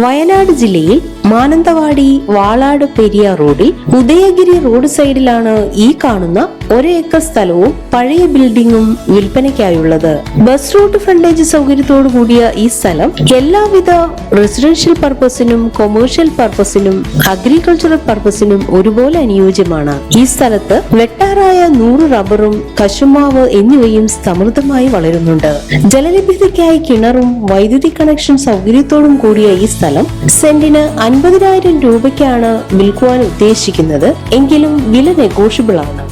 വയനാട് ജില്ലയിൽ മാനന്തവാടി വാളാട് പെരിയാർ റോഡിൽ ഉദയഗിരി റോഡ് സൈഡിലാണ് ഈ കാണുന്ന 1 ഏക്കർ സ്ഥലവും പഴയ ബിൽഡിംഗും വിൽപ്പനയ്ക്കായുള്ളത്. ബസ് റൂട്ട് ഫ്രണ്ടേജ് സൗകര്യത്തോടു കൂടിയ ഈ സ്ഥലം എല്ലാവിധ റെസിഡൻഷ്യൽ പർപ്പസിനും കൊമേഴ്ഷ്യൽ പർപ്പസിനും അഗ്രികൾച്ചറൽ പർപ്പസിനും ഒരുപോലെ അനുയോജ്യമാണ്. ഈ സ്ഥലത്ത് വെട്ടാറായ 100 റബ്ബറും കശുമാവ് എന്നിവയും സമൃദ്ധമായി വളരുന്നുണ്ട്. ജലലഭ്യതയ്ക്കായി കിണറും വൈദ്യുതി കണക്ഷൻ സൗകര്യത്തോടും കൂടിയ ഈ സ്ഥലം സെന്റിന് 50,000 രൂപയ്ക്കാണ് വിൽക്കുവാൻ ഉദ്ദേശിക്കുന്നത്. എങ്കിലും വില നെഗോഷ്യബിൾ ആണ്.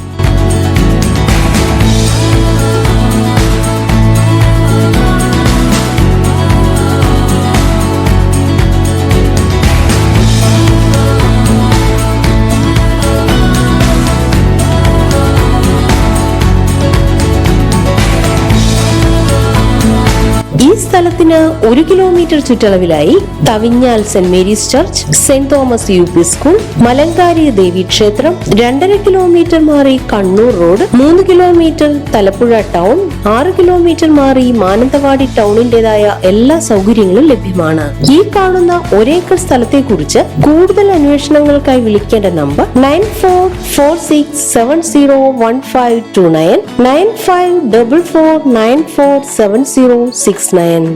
ഈ സ്ഥലത്തിന് 1 കിലോമീറ്റർ ചുറ്റളവിലായി Thavinjal Saint Mary's church, Saint Thomas UP school, Malankari Devi ക്ഷേത്രം, 2.5 കിലോമീറ്റർ മാറി Kannur road, 3 kilometre Thalappuzha town, 6 kilometre മാറി മാനന്തവാടി ടൗണിന്റേതായ എല്ലാ സൗകര്യങ്ങളും ലഭ്യമാണ്. ഈ കാണുന്ന 1 ഏക്കർ സ്ഥലത്തെ കുറിച്ച് കൂടുതൽ അന്വേഷണങ്ങൾക്കായി വിളിക്കേണ്ട നമ്പർ 9446701529, 9544947069.